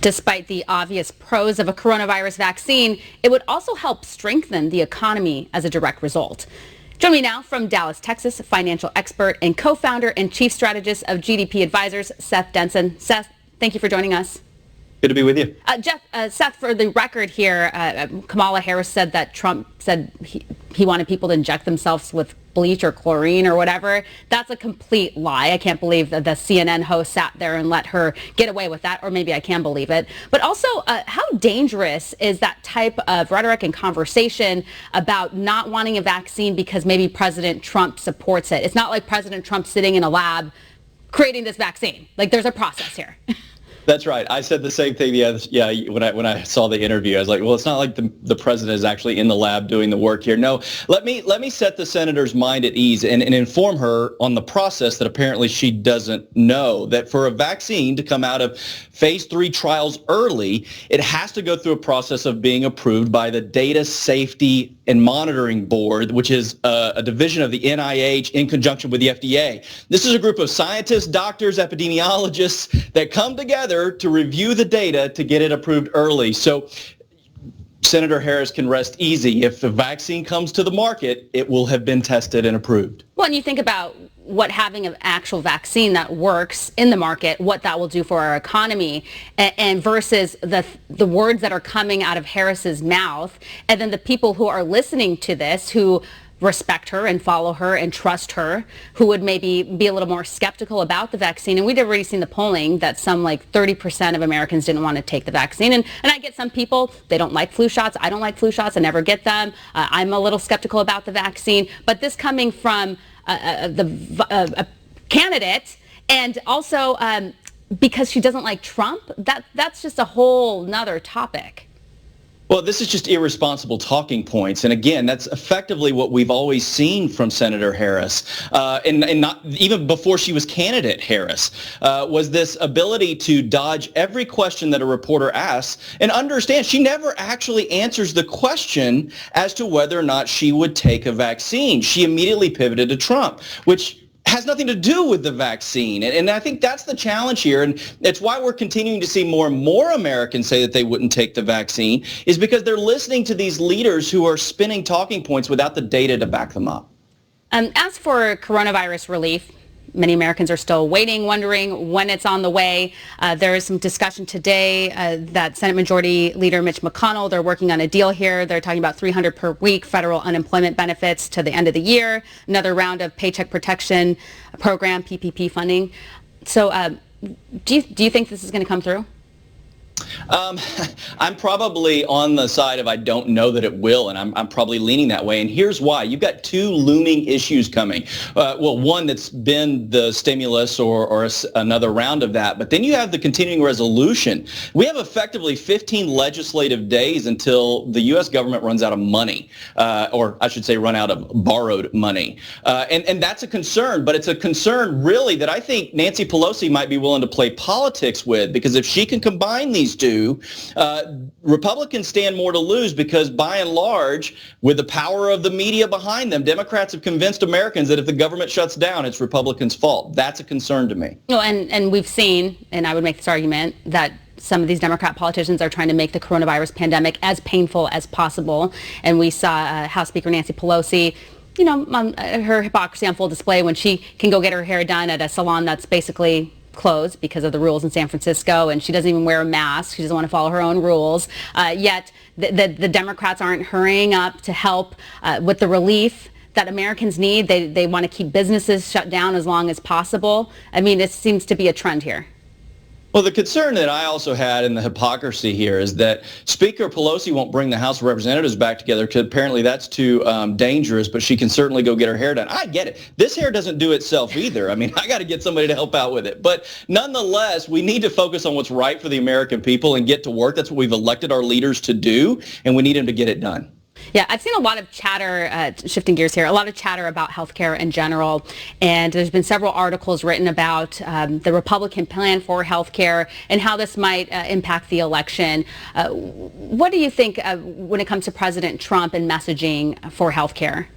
Despite the obvious pros of a coronavirus vaccine, it would also help strengthen the economy as a direct result. Join me now from Dallas, Texas, financial expert and co-founder and chief strategist of GDP Advisors, Seth Denson. Seth, thank you for joining us. Good to be with you. Seth, for the record here, Kamala Harris said that Trump said he wanted people to inject themselves with bleach or chlorine or whatever. That's a complete lie. I can't believe that the CNN host sat there and let her get away with that, or maybe I can believe it. But also, how dangerous is that type of rhetoric and conversation about not wanting a vaccine because maybe President Trump supports it? It's not like President Trump sitting in a lab creating this vaccine. Like, there's a process here. That's right. I said the same thing. When I saw the interview, I was like, well, it's not like the president is actually in the lab doing the work here. No, let me set the senator's mind at ease and inform her on the process that apparently she doesn't know, that for a vaccine to come out of phase 3 trials early, it has to go through a process of being approved by the Data Safety and Monitoring Board, which is a division of the NIH in conjunction with the FDA. This is a group of scientists, doctors, epidemiologists that come together to review the data to get it approved early. So Senator Harris can rest easy. If the vaccine comes to the market, it will have been tested and approved. Well, and you think about what having an actual vaccine that works in the market, what that will do for our economy, and versus the words that are coming out of Harris's mouth, and then the people who are listening to this, who respect her and follow her and trust her, who would maybe be a little more skeptical about the vaccine. And we'd already seen the polling that some like 30% of Americans didn't want to take the vaccine. And I get some people, they don't like flu shots. I don't like flu shots. I never get them. I'm a little skeptical about the vaccine. But this coming from a candidate, and also because she doesn't like Trump, that's just a whole nother topic. Well, this is just irresponsible talking points. And again, that's effectively what we've always seen from Senator Harris. And not even before she was candidate Harris, was this ability to dodge every question that a reporter asks and understand she never actually answers the question as to whether or not she would take a vaccine. She immediately pivoted to Trump, which has nothing to do with the vaccine. And I think that's the challenge here. And it's why we're continuing to see more and more Americans say that they wouldn't take the vaccine, is because they're listening to these leaders who are spinning talking points without the data to back them up. As for coronavirus relief, many Americans are still waiting, wondering when it's on the way. There is some discussion today that Senate Majority Leader Mitch McConnell, they're working on a deal here. They're talking about $300 per week federal unemployment benefits to the end of the year, another round of Paycheck Protection Program, PPP funding. So do you think this is going to come through? I'm probably on the side of I don't know that it will, and I'm probably leaning that way. And here's why. You've got two looming issues coming. Well, one that's been the stimulus or another round of that, but then you have the continuing resolution. We have effectively 15 legislative days until the U.S. government runs out of money, or I should say run out of borrowed money. And that's a concern, but it's a concern really that I think Nancy Pelosi might be willing to play politics with, because if she can combine these two, Republicans stand more to lose, because by and large, with the power of the media behind them, Democrats have convinced Americans that if the government shuts down, it's Republicans' fault. That's a concern to me. No, and we've seen, and I would make this argument, that some of these Democrat politicians are trying to make the coronavirus pandemic as painful as possible. And we saw House Speaker Nancy Pelosi, her hypocrisy on full display when she can go get her hair done at a salon that's basically closed because of the rules in San Francisco, and she doesn't even wear a mask. She doesn't want to follow her own rules. Yet the Democrats aren't hurrying up to help with the relief that Americans need. They want to keep businesses shut down as long as possible. I mean, it seems to be a trend here. Well, the concern that I also had in the hypocrisy here is that Speaker Pelosi won't bring the House of Representatives back together because apparently that's too dangerous, but she can certainly go get her hair done. I get it. This hair doesn't do itself either. I mean, I got to get somebody to help out with it. But nonetheless, we need to focus on what's right for the American people and get to work. That's what we've elected our leaders to do, and we need them to get it done. Yeah, I've seen a lot of chatter, shifting gears here, a lot of chatter about healthcare in general. And there's been several articles written about the Republican plan for healthcare and how this might impact the election. What do you think when it comes to President Trump and messaging for healthcare?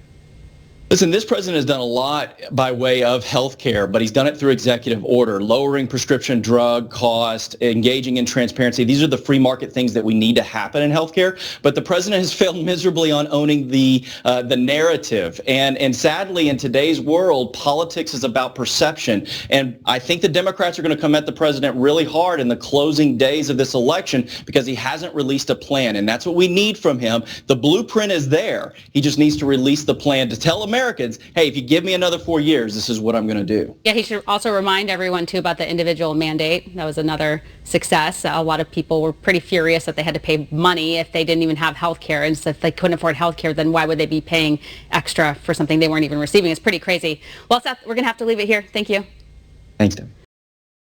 Listen, this president has done a lot by way of health care, but he's done it through executive order, lowering prescription drug cost, engaging in transparency. These are the free market things that we need to happen in health care. But the president has failed miserably on owning the narrative. And sadly, in today's world, politics is about perception. And I think the Democrats are going to come at the president really hard in the closing days of this election because he hasn't released a plan. And that's what we need from him. The blueprint is there. He just needs to release the plan to tell Americans, hey, if you give me another 4 years, this is what I'm going to do. Yeah, he should also remind everyone, too, about the individual mandate. That was another success. A lot of people were pretty furious that they had to pay money if they didn't even have health care. And so if they couldn't afford health care, then why would they be paying extra for something they weren't even receiving? It's pretty crazy. Well, Seth, we're going to have to leave it here. Thank you. Thanks, Tim.